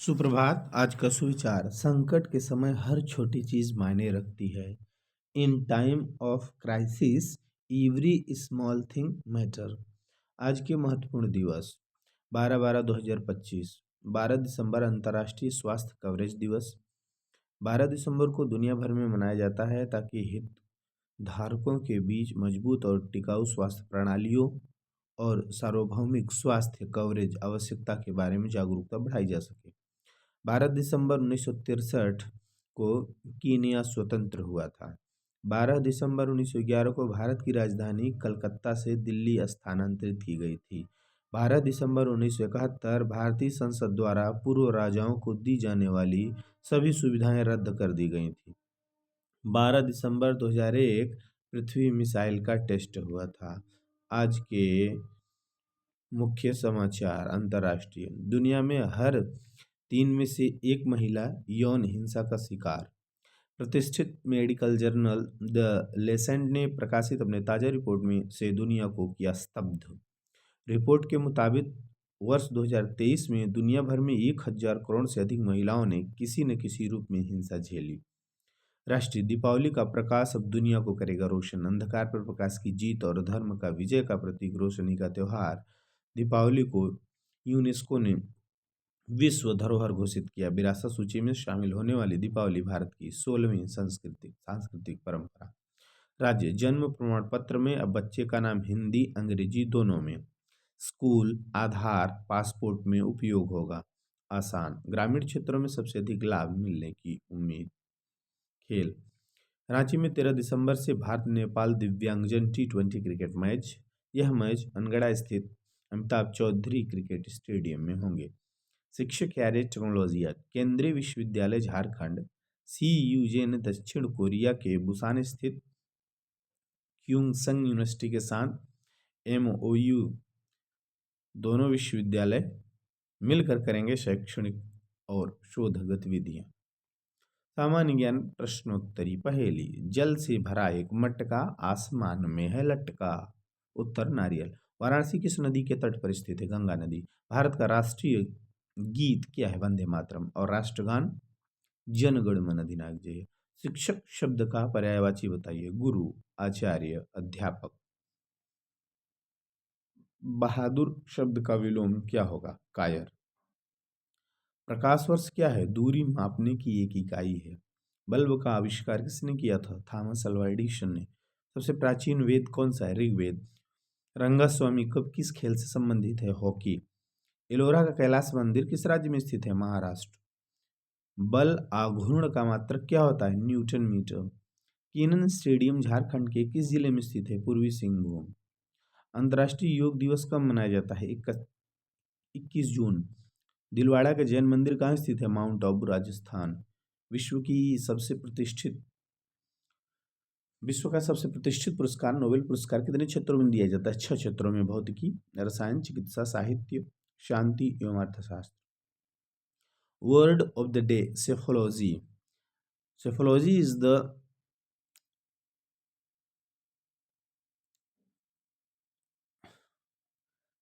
सुप्रभात। आज का सुविचार: संकट के समय हर छोटी चीज मायने रखती है। In time of crisis every small thing matter. आज के महत्वपूर्ण दिवस: 12/12/2025, 12 दिसंबर अंतर्राष्ट्रीय स्वास्थ्य कवरेज दिवस। 12 दिसंबर को दुनिया भर में मनाया जाता है ताकि हित धारकों के बीच मजबूत और टिकाऊ स्वास्थ्य प्रणालियों और सार्वभौमिक स्वास्थ्य कवरेज आवश्यकता के बारे में जागरूकता बढ़ाई जा सके। 12 दिसंबर 1963 को कीनिया स्वतंत्र हुआ था। 12 दिसंबर 1911 को भारत की राजधानी कलकत्ता से दिल्ली स्थानांतरित की गई थी। 12 दिसंबर 1971 भारतीय संसद द्वारा पूर्व राजाओं को दी जाने वाली सभी सुविधाएं रद्द कर दी गई थी। 12 दिसंबर 2001 पृथ्वी मिसाइल का टेस्ट हुआ था। आज के मुख्य समाचार अंतर्राष्ट्रीय: दुनिया में हर 3 में से 1 महिला यौन हिंसा का शिकार। प्रतिष्ठित मेडिकल जर्नल द लेसेंट ने प्रकाशित अपने ताजा रिपोर्ट में से दुनिया को किया स्तब्ध। रिपोर्ट के मुताबिक वर्ष 2023 में दुनिया भर में 1000 करोड़ से अधिक महिलाओं ने किसी न किसी रूप में हिंसा झेली। राष्ट्रीय दीपावली का प्रकाश अब दुनिया को करेगा रोशन। अंधकार पर प्रकाश की जीत और धर्म का विजय का प्रतीक रोशनी का त्योहार दीपावली को यूनेस्को ने विश्व धरोहर घोषित किया। विरासत सूची में शामिल होने वाली दीपावली भारत की 16वीं सांस्कृतिक परंपरा। राज्य: जन्म प्रमाण पत्र में अब बच्चे का नाम हिंदी अंग्रेजी दोनों में। स्कूल, आधार, पासपोर्ट में उपयोग होगा। आसान: ग्रामीण क्षेत्रों में सबसे अधिक लाभ मिलने की उम्मीद। खेल: रांची में 13 दिसंबर से भारत नेपाल दिव्यांगजन T20 क्रिकेट मैच। यह मैच अनगढ़ा स्थित अमिताभ चौधरी क्रिकेट स्टेडियम में होंगे। शिक्षक कैरियर टेक्नोलॉजी: केंद्रीय विश्वविद्यालय झारखंड CUJ ने दक्षिण कोरिया के बुसान स्थित क्योंगसंग यूनिवर्सिटी के साथ MOU। दोनों विश्वविद्यालय मिलकर करेंगे शैक्षणिक और शोध गतिविधियां। सामान्य ज्ञान प्रश्नोत्तरी पहेली: जल से भरा एक मटका आसमान में है लटका। उत्तर नारियल। वाराणसी किस नदी के तट पर स्थित है? गंगा नदी। भारत का राष्ट्रीय गीत क्या है? वंदे मातरम। और राष्ट्रगान जन गण मन अधिनायक जय। शिक्षक शब्द का पर्यायवाची बताइए? गुरु, आचार्य, अध्यापक। बहादुर शब्द का विलोम क्या होगा? कायर। प्रकाश वर्ष क्या है? दूरी मापने की एक इकाई है। बल्ब का आविष्कार किसने किया था? थॉमस अल्वा एडिसन ने। सबसे प्राचीन वेद कौन सा है? ऋग्वेद। रंगास्वामी कब किस खेल से संबंधित है? हॉकी। एलोरा का कैलाश मंदिर किस राज्य में स्थित है? महाराष्ट्र। बल आघूर्ण का मात्रक क्या होता है? Newton metre. Keenan stadium Jharkhand के किस जिले में स्थित है? पूर्वी सिंहभूम। अंतर्राष्ट्रीय योग दिवस कब मनाया जाता है? 21 जून। दिलवाड़ा का जैन मंदिर कहाँ स्थित है? माउंट आबू, राजस्थान। विश्व का सबसे प्रतिष्ठित पुरस्कार नोबेल पुरस्कार कितने क्षेत्रों में दिया जाता है? 6 क्षेत्रों में: भौतिकी, रसायन, चिकित्सा, साहित्य, शांति एवं अर्थशास्त्र। Word of the day: psephology. Psephology is the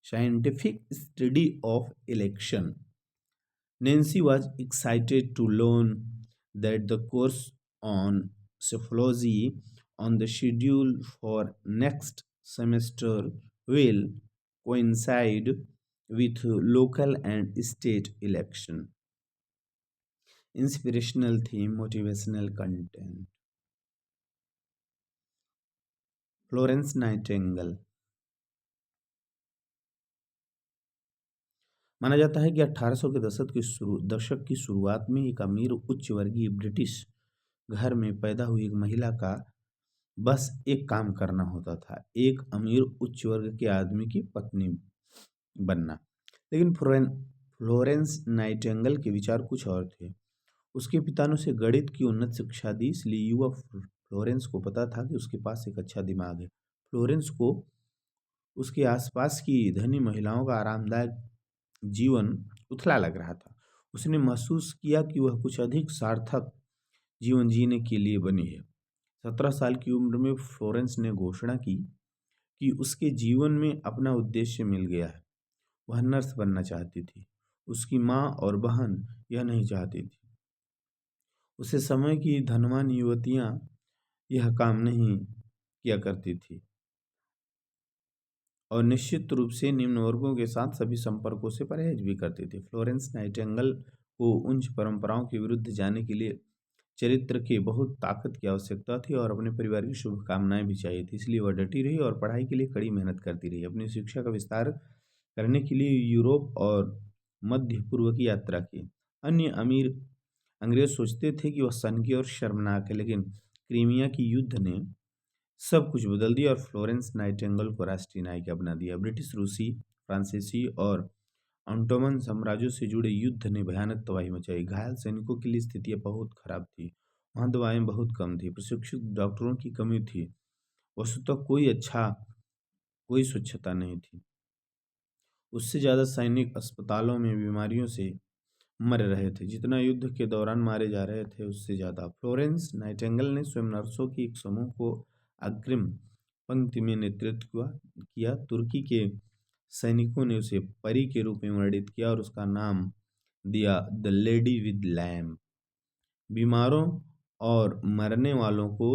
scientific study of election. Nancy was excited to learn that the course on psephology on the schedule for next semester will coincide with local and state election. Inspirational theme, motivational content. Florence Nightingale. माना जाता है कि 1800 के दशक की शुरुआत में एक अमीर उच्च वर्गीय ब्रिटिश घर में पैदा हुई एक महिला का बस एक काम करना होता था: एक अमीर उच्च वर्ग के आदमी की पत्नी बनना। लेकिन फ्लोरेंस नाइटिंगेल के विचार कुछ और थे। उसके पिता ने उसे गणित की उन्नत शिक्षा दी, इसलिए युवा फ्लोरेंस को पता था कि उसके पास एक अच्छा दिमाग है। फ्लोरेंस को उसके आसपास की धनी महिलाओं का आरामदायक जीवन उथला लग रहा था। उसने महसूस किया कि वह कुछ अधिक सार्थक जीवन जीने के लिए बनी है। 17 साल की उम्र में फ्लोरेंस ने घोषणा की कि उसके जीवन में अपना उद्देश्य मिल गया है। वह नर्स बनना चाहती थी। उसकी माँ और बहन यह नहीं चाहती थी। उसे समय की धनवान युवतियां यह काम नहीं किया करती थी और निश्चित रूप से निम्न वर्गों के साथ सभी संपर्कों से परहेज भी करती थी। फ्लोरेंस नाइटिंगेल को उच्च परंपराओं के विरुद्ध जाने के लिए चरित्र की बहुत ताकत की आवश्यकता थी और अपने परिवार की शुभकामनाएं भी चाहिए थी। इसलिए वह डटी रही और पढ़ाई के लिए कड़ी मेहनत करती रही। अपनी शिक्षा का विस्तार करने के लिए यूरोप और मध्य पूर्व की यात्रा की। अन्य अमीर अंग्रेज सोचते थे कि वह सनकी और शर्मनाक है, लेकिन क्रीमिया की युद्ध ने सब कुछ बदल दिया और फ्लोरेंस नाइटिंगेल को राष्ट्रीय नायिका बना दिया। ब्रिटिश, रूसी, फ्रांसीसी और ऑटोमन साम्राज्यों से जुड़े युद्ध ने भयानक तबाही मचाई। घायल सैनिकों के लिए स्थितियां बहुत खराब थी। वहां दवाएं बहुत कम थी, प्रशिक्षित डॉक्टरों की कमी थी, वस्तुतः कोई स्वच्छता नहीं थी। उससे ज्यादा सैनिक अस्पतालों में बीमारियों से मर रहे थे जितना युद्ध के दौरान मारे जा रहे थे, उससे ज्यादा। फ्लोरेंस नाइटिंगेल ने स्वयं नर्सों की एक समूह को अग्रिम पंक्ति में नेतृत्व किया। तुर्की के सैनिकों ने उसे परी के रूप में वर्णित किया और उसका नाम दिया द लेडी विद लैम्प। बीमारों और मरने वालों को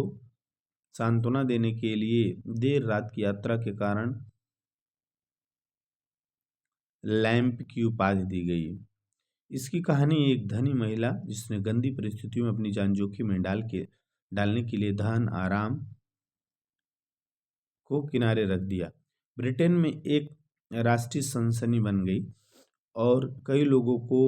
सांत्वना देने के लिए देर रात की यात्रा के कारण लैंप की उपाधि दी गई। इसकी कहानी एक धनी महिला जिसने गंदी परिस्थितियों में अपनी जान जोखिम में डालने के लिए धन आराम को किनारे रख दिया। ब्रिटेन में एक राष्ट्रीय सनसनी बन गई और कई लोगों को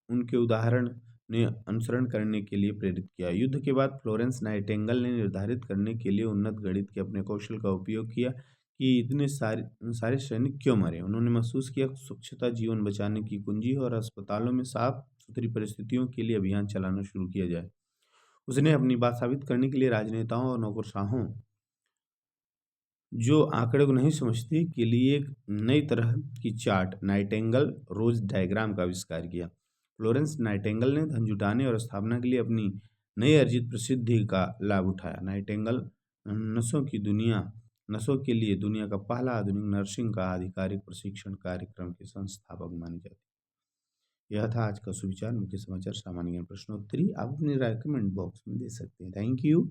उनके उदाहरण ने अनुसरण करने के लिए प्रेरित किया। युद्ध के बाद फ्लोरेंस नाइटिंगेल ने निर्धारित करने के लिए उन्नत गणित के अपने कौशल का उपयोग किया कि इतने सारे सैनिक क्यों मरे। उन्होंने महसूस किया कि स्वच्छता जीवन बचाने की कुंजी है और अस्पतालों में साफ सुथरी परिस्थितियों के लिए अभियान चलाना शुरू किया जाए। उसने अपनी बात साबित करने के लिए राजनेताओं और नौकरशाहों जो आंकड़े को नहीं समझती के लिए एक नई तरह की चार्ट नाइटिंगेल रोज डायग्राम का आविष्कार किया। फ्लोरेंस नाइटिंगेल ने धन जुटाने और स्थापना के लिए अपनी नई अर्जित प्रसिद्धि का लाभ उठाया। नाइटिंगेल नसों के लिए दुनिया का पहला आधुनिक नर्सिंग का आधिकारिक प्रशिक्षण कार्यक्रम के संस्थापक मानी जाती है। यह था आज का सुविचार मुख्य समाचार सामान्य ज्ञान प्रश्नोत्तरी। आप अपनी राय कमेंट बॉक्स में दे सकते हैं। Thank you.